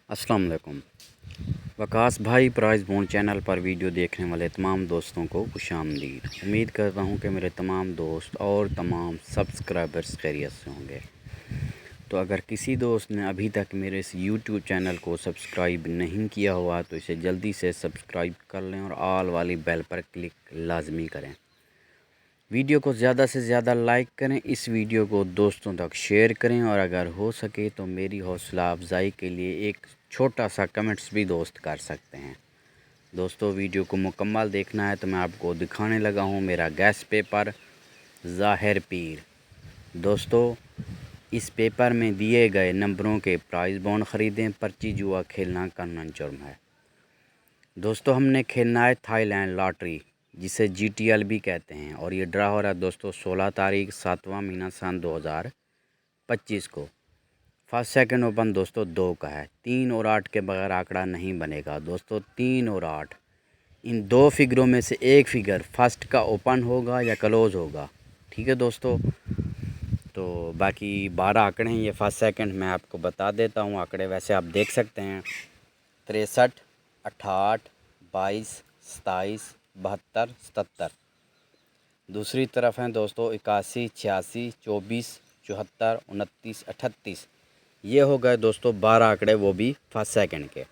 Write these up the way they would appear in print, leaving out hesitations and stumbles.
अस्सलाम वालेकुम। वकास भाई प्राइज़ बॉन्ड चैनल पर वीडियो देखने वाले तमाम दोस्तों को खुशामदीद। उम्मीद करता हूँ कि मेरे तमाम दोस्त और तमाम सब्सक्राइबर्स खैरियत से होंगे। तो अगर किसी दोस्त ने अभी तक मेरे इस यूट्यूब चैनल को सब्सक्राइब नहीं किया हुआ तो इसे जल्दी से सब्सक्राइब कर लें और ऑल वाली बेल पर क्लिक लाजमी करें। वीडियो को ज़्यादा से ज़्यादा लाइक करें, इस वीडियो को दोस्तों तक शेयर करें और अगर हो सके तो मेरी हौसला अफजाई के लिए एक छोटा सा कमेंट्स भी दोस्त कर सकते हैं। दोस्तों वीडियो को मुकम्मल देखना है तो मैं आपको दिखाने लगा हूँ मेरा गैस पेपर ज़ाहिर पीर। दोस्तों इस पेपर में दिए गए नंबरों के प्राइज़ बॉन्ड ख़रीदें, पर्ची जुआ खेलना कानूनन जुर्म है। दोस्तों हमने खेलना है थाईलैंड लॉटरी जिसे GTL भी कहते हैं और ये ड्रा हो रहा है दोस्तों 16 तारीख 7वां महीना सन 2025 को। फर्स्ट सेकंड ओपन दोस्तों 2 का है। 3 और 8 के बगैर आंकड़ा नहीं बनेगा दोस्तों। 3 और 8 इन दो फिगरों में से एक फिगर फर्स्ट का ओपन होगा या क्लोज़ होगा, ठीक है दोस्तों। तो बाकी 12 आंकड़े हैं, ये फर्स्ट सेकंड मैं आपको बता देता हूँ। आंकड़े वैसे आप देख सकते हैं 63, 68, 22, 27, 72, 77। दूसरी तरफ हैं दोस्तों 81, 86, 24, 74, 29, 38। ये हो गए दोस्तों 12 आंकड़े, वो भी फर्स्ट सेकंड के।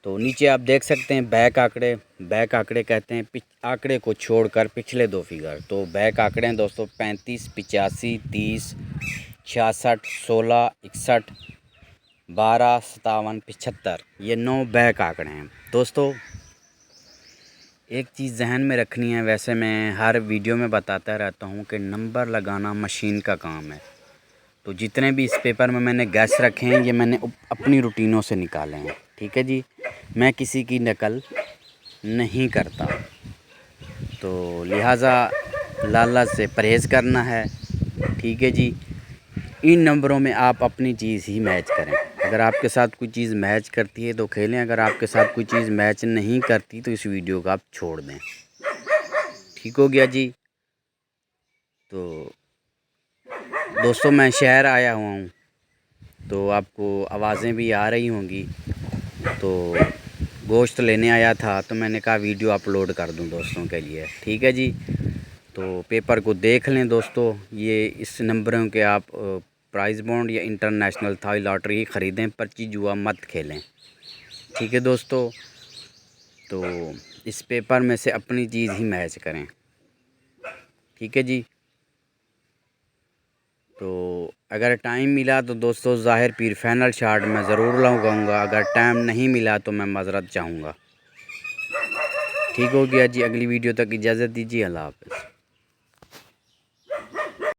तो नीचे आप देख सकते हैं बैक आंकड़े। बैक आंकड़े कहते हैं आंकड़े को छोड़कर पिछले दो फिगर। तो बैक आंकड़े हैं दोस्तों 35, 85, 30, 66, 16, 61, 12, 57, 75। ये 9 बैक आंकड़े हैं दोस्तों। एक चीज़ जहन में रखनी है, वैसे मैं हर वीडियो में बताता रहता हूँ कि नंबर लगाना मशीन का काम है। तो जितने भी इस पेपर में मैंने गैस रखे हैं ये मैंने अपनी रूटीनों से निकाले हैं, ठीक है जी। मैं किसी की नकल नहीं करता, तो लिहाजा लालच से परहेज़ करना है, ठीक है जी। इन नंबरों में आप अपनी चीज़ ही मैच करें। अगर आपके साथ कोई चीज़ मैच करती है तो खेलें, अगर आपके साथ कोई चीज़ मैच नहीं करती तो इस वीडियो को आप छोड़ दें, ठीक हो गया जी। तो दोस्तों मैं शहर आया हुआ हूँ तो आपको आवाज़ें भी आ रही होंगी। तो गोश्त लेने आया था तो मैंने कहा वीडियो अपलोड कर दूं दोस्तों के लिए, ठीक है जी। तो पेपर को देख लें दोस्तों। ये इस नंबरों के आप प्राइज़ बॉन्ड या इंटरनेशनल थाई लॉटरी ही ख़रीदें, पर्ची जुआ मत खेलें, ठीक है दोस्तों। तो इस पेपर में से अपनी चीज़ ही मैच करें, ठीक है जी। तो अगर टाइम मिला तो दोस्तों ज़ाहिर पीर फाइनल शॉट मैं ज़रूर लगाऊंगा। अगर टाइम नहीं मिला तो मैं माज़रत चाहूँगा, ठीक हो गया जी। अगली वीडियो तक इजाज़त दीजिए। अल्लाह हाफ़िज़।